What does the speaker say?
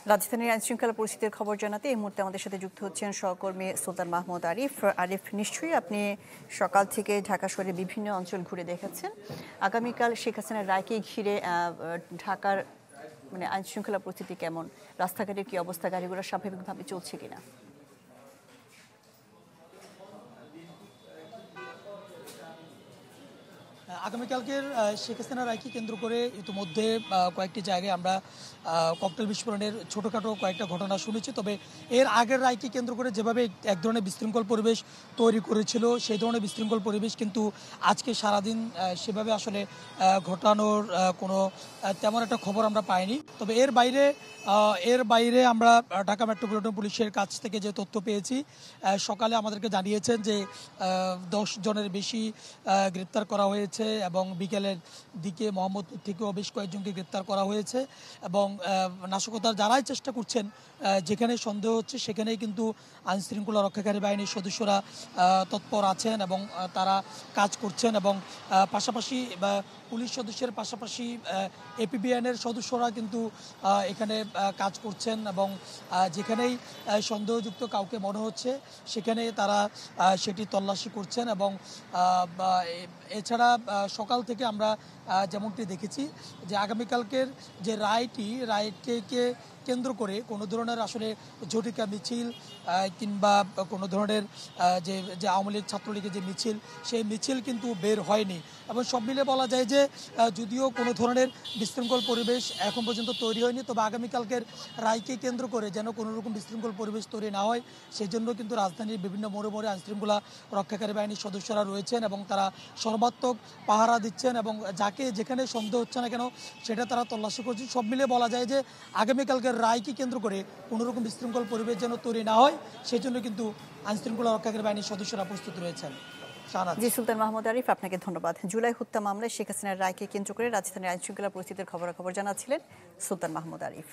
রাজধানীর আইনশৃঙ্খলা পরিস্থিতির খবর জানাতে এই মুহূর্তে আমাদের সাথে যুক্ত হচ্ছেন সহকর্মী সুলতান মাহমুদ আরিফ। আরিফ, নিশ্চয়ই আপনি সকাল থেকে ঢাকা শহরের বিভিন্ন অঞ্চল ঘুরে দেখেছেন। আগামীকাল শেখ হাসিনার রায়কে ঘিরে ঢাকার আইনশৃঙ্খলা পরিস্থিতি কেমন, রাস্তাঘাটের কি অবস্থা, গাড়িগুলো স্বাভাবিকভাবে চলছে কিনা? আগামীকালকের শেখ হাসিনা রায়কে কেন্দ্র করে ইতিমধ্যে কয়েকটি জায়গায় আমরা ককটেল বিস্ফোরণের ছোটোখাটো কয়েকটা ঘটনা শুনেছি। তবে এর আগের রায়কে কেন্দ্র করে যেভাবে এক ধরনের বিশৃঙ্খল পরিবেশ তৈরি করেছিল, সেই ধরনের বিশৃঙ্খল পরিবেশ কিন্তু আজকে সারাদিন সেভাবে আসলে ঘটানোর কোনো তেমন একটা খবর আমরা পাইনি। তবে এর বাইরে আমরা ঢাকা মেট্রোপলিটন পুলিশের কাছ থেকে যে তথ্য পেয়েছি, সকালে আমাদেরকে জানিয়েছেন যে 10 জনের বেশি গ্রেপ্তার করা হয়েছে এবং বিকেলের দিকে মোহাম্মদপুর থেকেও বেশ কয়েকজনকে গ্রেপ্তার করা হয়েছে এবং নাশকতার যারাই চেষ্টা করছেন, যেখানে সন্দেহ হচ্ছে সেখানেই কিন্তু আইনশৃঙ্খলা রক্ষাকারী বাহিনীর সদস্যরা তৎপর আছেন এবং তারা কাজ করছেন এবং পাশাপাশি পুলিশ সদস্যের পাশাপাশি এপিবিএনের সদস্যরা কিন্তু এখানে কাজ করছেন এবং যেখানেই সন্দেহযুক্ত কাউকে মনে হচ্ছে সেখানে তারা সেটি তল্লাশি করছেন। এবং এছাড়া সকাল থেকে আমরা যেমনটি দেখেছি যে আগামীকালকের যে রায়টিকে কেন্দ্র করে কোনো ধরনের আসলে ঝটিকা মিছিল কিংবা কোনো ধরনের যে আওয়ামী লীগ ছাত্রলীগের যে মিছিল, সেই মিছিল কিন্তু বের হয়নি। এবং সব মিলে বলা যায় যে যদিও কোনো ধরনের বিশৃঙ্খল পরিবেশ এখন পর্যন্ত তৈরি হয়নি, তবে আগামীকালকের রায়কে কেন্দ্র করে যেন কোনো রকম বিশৃঙ্খল পরিবেশ তৈরি না হয় সেই জন্য কিন্তু রাজধানীর বিভিন্ন মোড়ে মোড়ে আইনশৃঙ্খলা রক্ষাকারী বাহিনীর সদস্যরা রয়েছেন এবং তারা সর্বাত্মক পাহারা দিচ্ছেন এবং যাকে যেখানে সন্দেহ হচ্ছে না কেন সেটা তারা তল্লাশি করছে। সব মিলে বলা যায় যে আগামীকালকের রায়কে কেন্দ্র করে কোনোরকম বিশৃঙ্খল পরিবেশ যেন তৈরি না হয় সেই জন্য কিন্তু আইনশৃঙ্খলা রক্ষাকারী বাহিনীর সদস্যরা প্রস্তুত রয়েছেন। জি, সুলতান মাহমুদ আরিফ, আপনাকে ধন্যবাদ। জুলাই হত্যা মামলায় শেখ হাসিনার রায়কে কেন্দ্র করে রাজধানীর আইনশৃঙ্খলা পরিস্থিতির খবরাখবর জানাচ্ছিলেন সুলতান মাহমুদ আরিফ।